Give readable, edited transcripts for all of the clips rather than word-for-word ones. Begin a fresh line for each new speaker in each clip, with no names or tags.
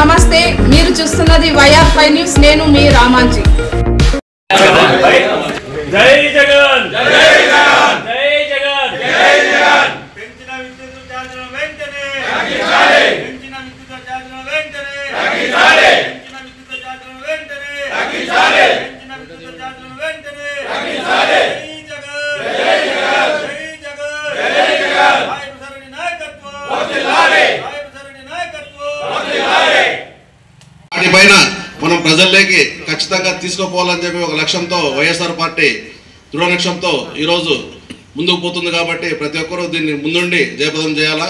నమస్తే, మీరు చూస్తున్నది YR5 న్యూస్. నేను మీ రామాంజీ.
జై జగన్ జై జగన్ జై జగన్ జై జగన్. పెంచిన విద్యుత్ ఛార్జీల వెంటనే తగ్గించాలి. పెంచిన విద్యుత్ ఛార్జీల వెంటనే తగ్గించాలి. పెంచిన విద్యుత్ ఛార్జీల వెంటనే తగ్గించాలి. పెంచిన విద్యుత్ ఛార్జీల వెంటనే తగ్గించాలి. జై జగన్ జై జగన్ జై జగన్. నాయకుడి నాయకత్వం వర్ధిల్లాలి. నాయకుడి నాయకత్వం వర్ధిల్లాలి.
వాటిపైన మనం ప్రజల్లోకి ఖచ్చితంగా తీసుకుపోవాలని చెప్పి ఒక లక్ష్యంతో వైఎస్ఆర్ పార్టీ దృఢ లక్ష్యంతో ఈరోజు ముందుకు పోతుంది. కాబట్టి ప్రతి ఒక్కరూ దీన్ని ముందుండి జయప్రదం చేయాలా.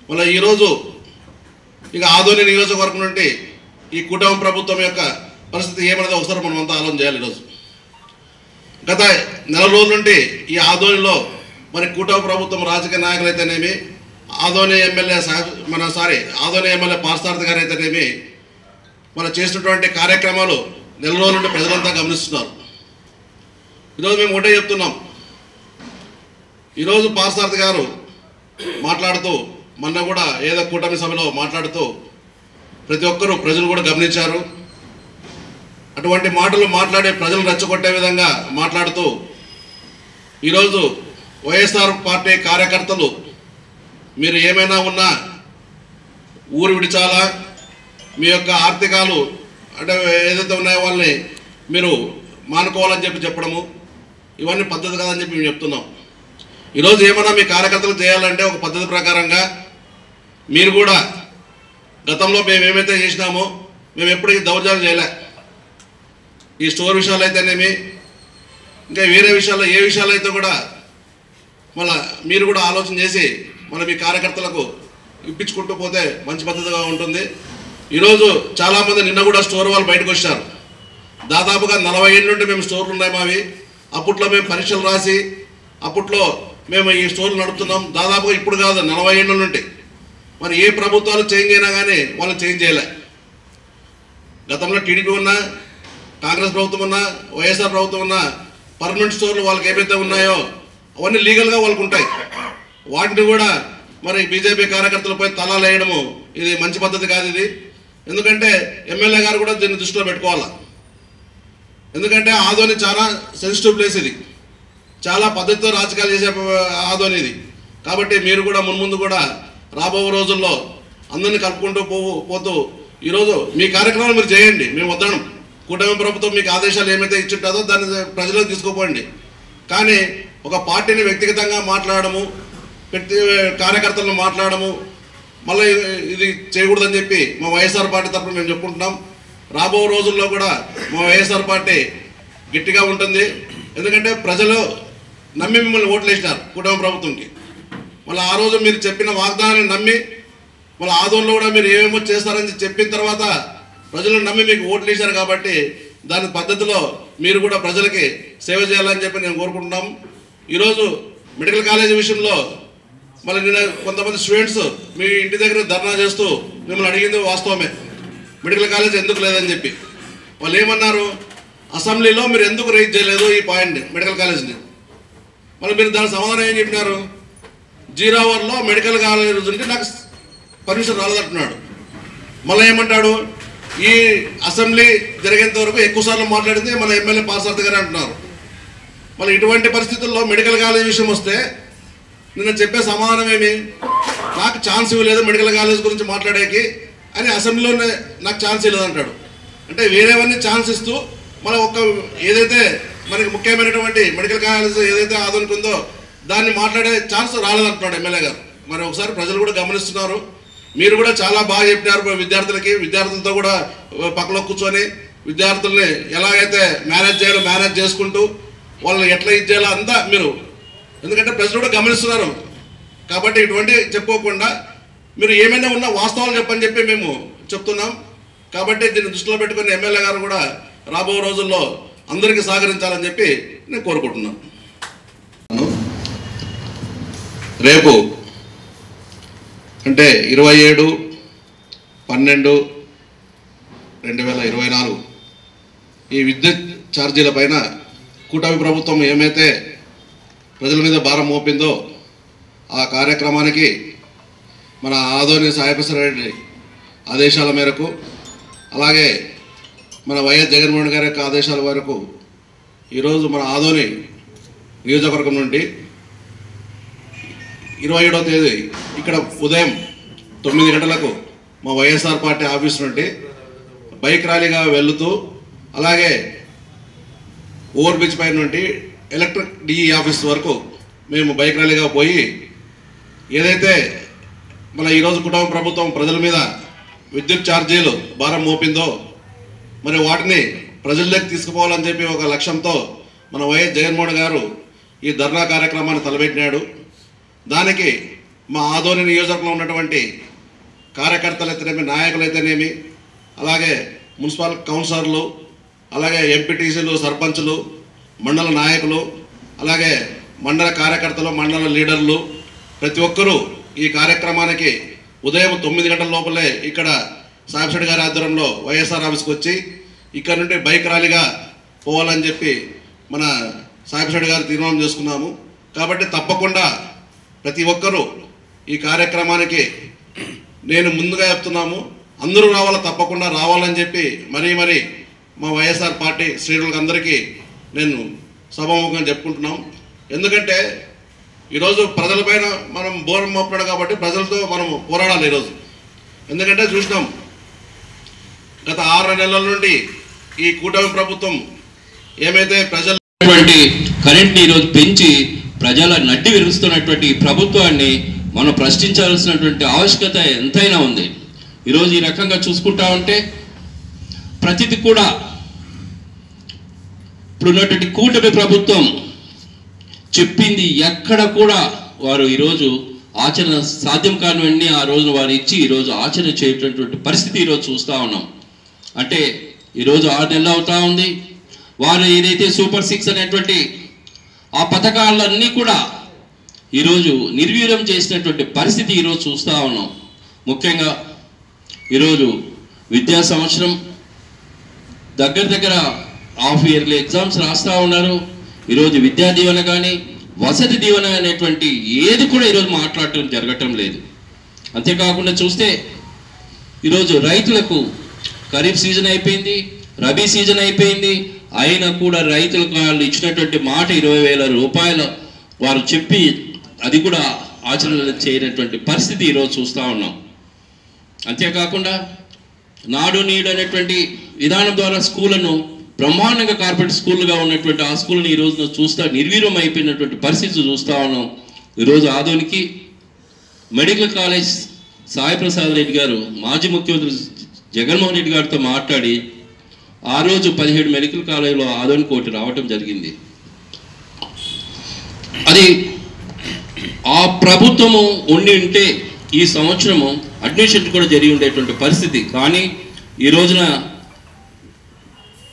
మళ్ళీ ఈరోజు ఇక ఆదోని నియోజకవర్గం నుండి ఈ కూటమి ప్రభుత్వం యొక్క పరిస్థితి ఏమనేది ఒకసారి మనం అంతా ఆలోచన చేయాలి. ఈరోజు గత నెల రోజుల నుండి ఈ ఆదోనిలో మరి కూటమి ప్రభుత్వం రాజకీయ నాయకులు అయితేనేమి, ఆదోని ఎమ్మెల్యే ఆదోని ఎమ్మెల్యే పార్థసారథి గారు అయితేనేమి మనం చేసినటువంటి కార్యక్రమాలు నెల రోజుల నుండి ప్రజలంతా గమనిస్తున్నారు. ఈరోజు మేము ఒకటే చెప్తున్నాం. ఈరోజు పార్థసారథి గారు మాట్లాడుతూ మొన్న కూడా ఏదో కూటమి సభలో మాట్లాడుతూ ప్రతి ఒక్కరూ ప్రజలు కూడా గమనించారు. అటువంటి మాటలు మాట్లాడి ప్రజలు రెచ్చగొట్టే విధంగా మాట్లాడుతూ ఈరోజు వైఎస్ఆర్ పార్టీ కార్యకర్తలు మీరు ఏమైనా ఉన్నా ఊరు విడిచాలా, మీ యొక్క ఆర్థికాలు అంటే ఏదైతే ఉన్నాయో వాళ్ళని మీరు మానుకోవాలని చెప్పడము ఇవన్నీ పద్ధతి కాదని చెప్పి మేము చెప్తున్నాం. ఈరోజు ఏమన్నా మీ కార్యకర్తలు చేయాలంటే ఒక పద్ధతి ప్రకారంగా మీరు కూడా గతంలో మేము ఏమైతే చేసినామో మేము ఎప్పుడు ఈ దౌర్జన్యం చేయలే. ఈ స్టోర్ విషయాలు అయితేనేమి ఇంకా వేరే విషయాల్లో ఏ విషయాలు అయితే కూడా మళ్ళీ మీరు కూడా ఆలోచన చేసి మన మీ కార్యకర్తలకు ఇప్పించుకుంటూ పోతే మంచి పద్ధతిగా ఉంటుంది. ఈరోజు చాలామంది నిన్న కూడా స్టోర్ వాళ్ళు బయటకు వచ్చారు. దాదాపుగా 40 ఏళ్ళ నుండి మేము స్టోర్లు ఉన్నాయి మావి. అప్పట్లో మేము పరీక్షలు రాసి అప్పట్లో మేము ఈ స్టోర్లు నడుపుతున్నాం. దాదాపుగా ఇప్పుడు కాదు 40 ఏళ్ళ నుండి. మరి ఏ ప్రభుత్వాలు చేంజ్ అయినా కానీ వాళ్ళు చేంజ్ చేయలే. గతంలో టీడీపీ ఉన్నా, కాంగ్రెస్ ప్రభుత్వం ఉన్నా, వైఎస్ఆర్ ప్రభుత్వం ఉన్నా పర్మనెంట్ స్టోర్లు వాళ్ళకి ఏవైతే ఉన్నాయో అవన్నీ లీగల్గా వాళ్ళకు ఉంటాయి. వాటిని కూడా మరి బీజేపీ కార్యకర్తలపై తలాలు వేయడము ఇది మంచి పద్ధతి కాదు. ఇది ఎందుకంటే ఎమ్మెల్యే గారు కూడా దీన్ని దృష్టిలో పెట్టుకోవాలి. ఎందుకంటే ఆదోని చాలా సెన్సిటివ్ ప్లేస్, ఇది చాలా పద్ధతితో రాజకీయాలు చేసే ఆదోని ఇది. కాబట్టి మీరు కూడా మున్ముందు కూడా రాబో రోజుల్లో అందరినీ కలుపుకుంటూ పోతూ ఈరోజు మీ కార్యక్రమాలు మీరు చేయండి. మేము వద్దడం కూటమి ప్రభుత్వం మీకు ఆదేశాలు ఏమైతే ఇచ్చింటుందో దాన్ని ప్రజలకు తీసుకుపోండి. కానీ ఒక పార్టీని వ్యక్తిగతంగా మాట్లాడము, కార్యకర్తలను మాట్లాడము మళ్ళీ ఇది చేయకూడదని చెప్పి మా వైఎస్ఆర్ పార్టీ తరఫున మేము చెప్పుకుంటున్నాం. రాబో రోజుల్లో కూడా మా వైఎస్ఆర్ పార్టీ గట్టిగా ఉంటుంది. ఎందుకంటే ప్రజలు నమ్మి మిమ్మల్ని ఓట్లు వేసినారు కూటమి ప్రభుత్వంకి. మళ్ళీ ఆ రోజు మీరు చెప్పిన వాగ్దానాన్ని నమ్మి మళ్ళీ ఆదోళనలో కూడా మీరు ఏమేమో చేస్తారని చెప్పిన తర్వాత ప్రజలను నమ్మి మీకు ఓట్లు వేశారు. కాబట్టి దాని పద్ధతిలో మీరు కూడా ప్రజలకి సేవ చేయాలని చెప్పి నేను కోరుకుంటున్నాం. ఈరోజు మెడికల్ కాలేజీ విషయంలో మళ్ళీ నిన్న కొంతమంది స్టూడెంట్స్ మీ ఇంటి దగ్గర ధర్నా చేస్తూ మిమ్మల్ని అడిగింది వాస్తవమే, మెడికల్ కాలేజ్ ఎందుకు లేదని చెప్పి. వాళ్ళు ఏమన్నారు, అసెంబ్లీలో మీరు ఎందుకు రైజ్ చేయలేదు ఈ పాయింట్ని, మెడికల్ కాలేజ్ని. మళ్ళీ మీరు దానికి సమాధానం ఏం చెప్పినారు, 0 అవర్లో మెడికల్ కాలేజ్ ఉంటే నాకు పర్మిషన్ రాలేదంటున్నాడు. మళ్ళీ ఏమంటాడు, ఈ అసెంబ్లీ జరిగేంత వరకు ఎక్కువసార్లు మాట్లాడింది మన ఎమ్మెల్యే పార్థసారథి గారు అంటున్నారు. మళ్ళీ ఇటువంటి పరిస్థితుల్లో మెడికల్ కాలేజ్ విషయం వస్తే నిన్న చెప్పే సమాధానం ఏమి, నాకు ఛాన్స్ ఇవ్వలేదు మెడికల్ కాలేజ్ గురించి మాట్లాడేకి అని అసెంబ్లీలోనే నాకు ఛాన్స్ ఇవ్వలేదు అంటాడు. అంటే వేరేవన్నీ ఛాన్స్ ఇస్తూ మన ఏదైతే మనకి ముఖ్యమైనటువంటి మెడికల్ కాలేజ్ ఏదైతే ఆదోనికి ఉందో దాన్ని మాట్లాడే ఛాన్స్ రాలేదంటున్నాడు ఎమ్మెల్యే గారు. మరి ఒకసారి ప్రజలు కూడా గమనిస్తున్నారు. మీరు కూడా చాలా బాగా చెప్పినారు విద్యార్థులతో కూడా పక్కలో కూర్చొని విద్యార్థుల్ని ఎలాగైతే మేనేజ్ చేసుకుంటూ వాళ్ళని ఎట్లా ఇచ్చేయాలో అంతా మీరు, ఎందుకంటే ప్రజలు కూడా గమనిస్తున్నారు. కాబట్టి ఇటువంటి చెప్పుకోకుండా మీరు ఏమైనా ఉన్నా వాస్తవాలు చెప్పని చెప్పి మేము చెప్తున్నాం. కాబట్టి దీన్ని దృష్టిలో పెట్టుకుని ఎమ్మెల్యే గారు కూడా రాబో రోజుల్లో అందరికీ సహకరించాలని చెప్పి నేను కోరుకుంటున్నాను. రేపు అంటే 27/12/2024 ఈ విద్యుత్ ఛార్జీల పైన కూటమి ప్రభుత్వం ఏమైతే ప్రజల మీద భారం మోపిందో ఆ కార్యక్రమానికి మన ఆదోని సాయిప్రసాద్ రెడ్డి ఆదేశాల మేరకు, అలాగే మన వైఎస్ జగన్మోహన్ గారి యొక్క ఆదేశాల మేరకు ఈరోజు మన ఆదోని నియోజకవర్గం నుండి 27వ తేదీ ఇక్కడ ఉదయం 9 గంటలకు మా వైఎస్ఆర్ పార్టీ ఆఫీస్ నుండి బైక్ ర్యాలీగా వెళుతూ, అలాగే ఓవర్ బ్రిడ్జ్ పై నుండి ఎలక్ట్రిక్ డిఈ ఆఫీస్ వరకు మేము బైక్ ర్యాలీగా పోయి ఏదైతే మన ఈరోజు కుటుంబ ప్రభుత్వం ప్రజల మీద విద్యుత్ ఛార్జీలు భారం మోపిందో మరి వాటిని ప్రజల్లోకి తీసుకుపోవాలని చెప్పి ఒక లక్ష్యంతో మన వైఎస్ జగన్మోహన్ గారు ఈ ధర్నా కార్యక్రమాన్ని తలపెట్టినాడు. దానికి మా ఆదోని నియోజకవర్గంలో ఉన్నటువంటి కార్యకర్తలైతేనేమి, నాయకులైతేనేమి, అలాగే మున్సిపల్ కౌన్సిలర్లు, అలాగే ఎంపీటీసీలు, సర్పంచులు, మండల నాయకులు, అలాగే మండల కార్యకర్తలు, మండల లీడర్లు ప్రతి ఒక్కరూ ఈ కార్యక్రమానికి ఉదయం 9 గంటల లోపలే ఇక్కడ సాయిప్రసాద్ గారి ఆధ్వర్యంలో వైఎస్ఆర్ ఆఫీస్కి వచ్చి ఇక్కడ నుండి బైక్ ర్యాలీగా పోవాలని చెప్పి మన సాయిప్రసాద్ గారు తీర్మానం చేసుకున్నాము. కాబట్టి తప్పకుండా ప్రతి ఒక్కరూ ఈ కార్యక్రమానికి నేను ముందుగా చెప్తున్నాము, అందరూ తప్పకుండా రావాలని చెప్పి మరీ మా వైఎస్ఆర్ పార్టీ శ్రేణులకు అందరికీ నేను సభాముఖంగా చెప్పుకుంటున్నాం. ఎందుకంటే ఈరోజు ప్రజలపైన మనం బోరం మోపుతాడు కాబట్టి ప్రజలతో మనం పోరాడాలి ఈరోజు. ఎందుకంటే చూసినాం గత 6 నెలల నుండి ఈ కూటమి ప్రభుత్వం ఏమైతే ప్రజలటువంటి
కరెంట్ని ఈరోజు పెంచి ప్రజల నడ్డి విరుస్తున్నటువంటి ప్రభుత్వాన్ని మనం ప్రశ్నించాల్సినటువంటి ఆవశ్యకత ఎంతైనా ఉంది. ఈరోజు ఈ రకంగా చూసుకుంటా ఉంటే ప్రతిది కూడా ఇప్పుడున్నటువంటి కూటమి ప్రభుత్వం చెప్పింది ఎక్కడ కూడా వారు ఈరోజు ఆచరణ సాధ్యం కానివన్నీ ఆ రోజున వారు ఇచ్చి ఈరోజు ఆచరణ చేయటటువంటి పరిస్థితి ఈరోజు చూస్తూ ఉన్నాం. అంటే ఈరోజు 6 నెలలు అవుతా ఉంది. వారు ఏదైతే సూపర్ 6 అనేటువంటి ఆ పథకాలన్నీ కూడా ఈరోజు నిర్వీర్యం చేసినటువంటి పరిస్థితి ఈరోజు చూస్తూ ఉన్నాం. ముఖ్యంగా ఈరోజు విద్యా సంవత్సరం దగ్గర హాఫ్ ఇయర్లీ ఎగ్జామ్స్ రాస్తూ ఉన్నారు. ఈరోజు విద్యా దీవెన కానీ వసతి దీవెన అనేటువంటి ఏది కూడా ఈరోజు మాట్లాడటం జరగటం లేదు. అంతేకాకుండా చూస్తే ఈరోజు రైతులకు ఖరీఫ్ సీజన్ అయిపోయింది, రబీ సీజన్ అయిపోయింది, అయినా కూడా రైతులకు వాళ్ళు ఇచ్చినటువంటి మాట 20,000 రూపాయలు వారు చెప్పి అది కూడా ఆచరణ చేయనటువంటి పరిస్థితి ఈరోజు చూస్తూ ఉన్నాం. అంతేకాకుండా నాడు నీడు అనేటువంటి విధానం ద్వారా స్కూళ్ళను బ్రహ్మాండంగా కార్పొరేట్ స్కూళ్ళుగా ఉన్నటువంటి ఆ స్కూల్ని ఈరోజు చూస్తా నిర్వీర్యం అయిపోయినటువంటి పరిస్థితి చూస్తూ ఉన్నాం. ఈరోజు ఆదోనికి మెడికల్ కాలేజ్ సాయిప్రసాద్ రెడ్డి గారు మాజీ ముఖ్యమంత్రి జగన్మోహన్ రెడ్డి గారితో మాట్లాడి ఆ రోజు 17 మెడికల్ కాలేజీలో ఆదోని కోటి రావటం జరిగింది. అది ఆ ప్రభుత్వము ఉండి ఉంటే ఈ సంవత్సరము అడ్మిషన్ కూడా జరిగి ఉండేటువంటి పరిస్థితి. కానీ ఈ రోజున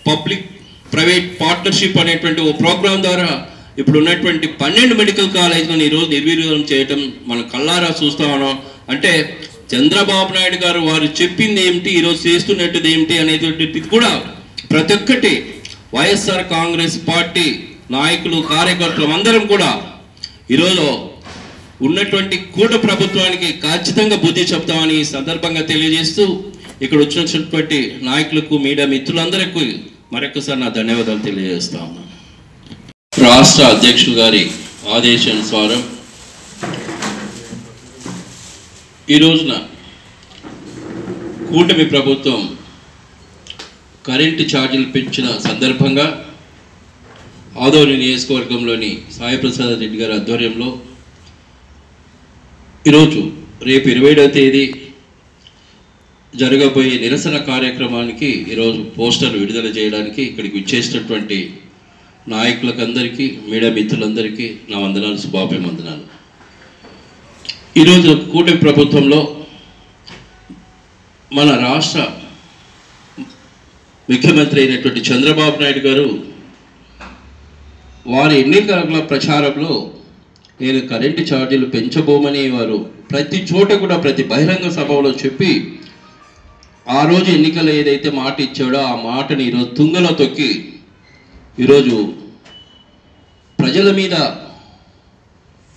పబ్లిక్ ప్రైవేట్ పార్ట్నర్షిప్ అనేటువంటి ఓ ప్రోగ్రాం ద్వారా ఇప్పుడు ఉన్నటువంటి 12 మెడికల్ కాలేజీలను ఈరోజు నిర్వీర్యం చేయటం మనం కళ్ళారా చూస్తూ ఉన్నాం. అంటే చంద్రబాబు నాయుడు గారు వారు చెప్పింది ఏమిటి, ఈరోజు చేస్తున్నట్టుది ఏమిటి అనేటువంటిది కూడా ప్రతి ఒక్కటి వైఎస్ఆర్ కాంగ్రెస్ పార్టీ నాయకులు కార్యకర్తలు అందరం కూడా ఈరోజు ఉన్నటువంటి కూట ప్రభుత్వానికి ఖచ్చితంగా బుద్ధి చెప్తామని ఈ సందర్భంగా తెలియజేస్తూ ఇక్కడ వచ్చినటువంటి నాయకులకు మీడియా మిత్రులందరికీ మరొకసారి నా ధన్యవాదాలు తెలియజేస్తా ఉన్నాను. రాష్ట్ర అధ్యక్షులు గారి ఆదేశానుసారం ఈ రోజున కూటమి ప్రభుత్వం కరెంటు ఛార్జీలు పెంచిన సందర్భంగా ఆదోని నియోజకవర్గంలోని సాయిప్రసాద్ రెడ్డి గారి ఆధ్వర్యంలో ఈరోజు రేపు 27వ తేదీ జరగబోయే నిరసన కార్యక్రమానికి ఈరోజు పోస్టర్ విడుదల చేయడానికి ఇక్కడికి విచ్చేసినటువంటి నాయకులకు అందరికీ మీడియా మిత్రులందరికీ నా వందనాలు, శుభాభివందనాలు. ఈరోజు కూటమి ప్రభుత్వంలో మన రాష్ట్ర ముఖ్యమంత్రి అయినటువంటి చంద్రబాబు నాయుడు గారు వారి ఎన్నికల ప్రచారంలో నేను కరెంటు ఛార్జీలు పెంచబోమని వారు ప్రతి చోట కూడా ప్రతి బహిరంగ సభలో చెప్పి ఆ రోజు ఎన్నికలు ఏదైతే మాట ఇచ్చాడో ఆ మాటని ఈరోజు తుంగలో తొక్కి ఈరోజు ప్రజల మీద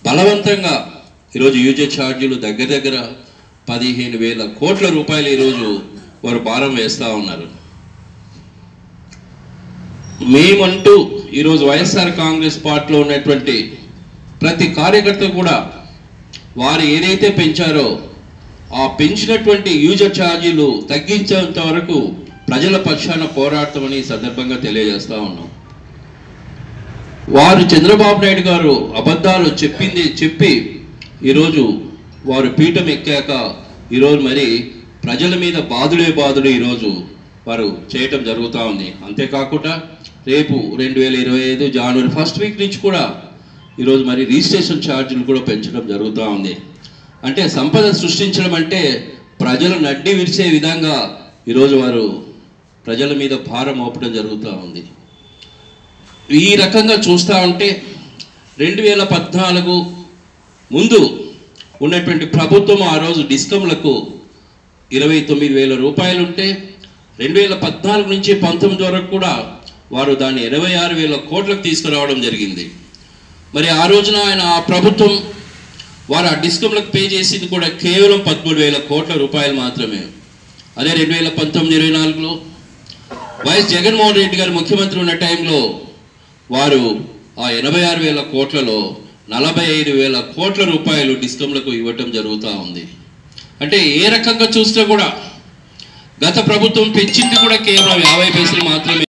బలవంతంగా ఈరోజు యూజర్ ఛార్జీలు దగ్గర 15,000 కోట్ల రూపాయలు ఈరోజు వారు భారం వేస్తూ ఉన్నారు. మేమంటూ ఈరోజు వైఎస్ఆర్ కాంగ్రెస్ పార్టీలో ఉన్నటువంటి ప్రతి కార్యకర్త కూడా వారు ఏదైతే పెంచారో ఆ పెంచినటువంటి యూజర్ ఛార్జీలు తగ్గించేంత వరకు ప్రజల పక్షాన పోరాడతామని సందర్భంగా తెలియజేస్తా ఉన్నాం. వారు చంద్రబాబు నాయుడు గారు అబద్ధాలు చెప్పి ఈరోజు వారు పీఠం ఎక్కాక ఈరోజు మరి ప్రజల మీద బాధుడు ఈరోజు వారు చేయటం జరుగుతూ ఉంది. అంతేకాకుండా రేపు 2025 జనవరి 1st వీక్ నుంచి కూడా ఈరోజు మరి రిజిస్ట్రేషన్ ఛార్జీలు కూడా పెంచడం జరుగుతూ ఉంది. అంటే సంపద సృష్టించడం అంటే ప్రజలు నడ్డి విరిచే విధంగా ఈరోజు వారు ప్రజల మీద భారం మోపడం జరుగుతూ ఉంది. ఈ రకంగా చూస్తూ ఉంటే 2014 ముందు ఉన్నటువంటి ప్రభుత్వం ఆ రోజు డిస్కంలకు 29,000 రూపాయలు ఉంటే 2014 నుంచి 19 వరకు కూడా వారు దాన్ని 86,000 కోట్లకు తీసుకురావడం జరిగింది. మరి ఆ రోజున ఆ ప్రభుత్వం వారు ఆ డిస్కంలకు పే చేసింది కూడా కేవలం 13,000 కోట్ల రూపాయలు మాత్రమే. అదే 2019-24లో వైఎస్ జగన్మోహన్ రెడ్డి గారు ముఖ్యమంత్రి ఉన్న టైంలో వారు ఆ 86,000 కోట్లలో 45,000 కోట్ల రూపాయలు డిస్కంలకు ఇవ్వటం జరుగుతూ ఉంది. అంటే ఏ రకంగా చూస్తే కూడా గత ప్రభుత్వం పెంచింది కూడా కేవలం 50 పైసలు మాత్రమే.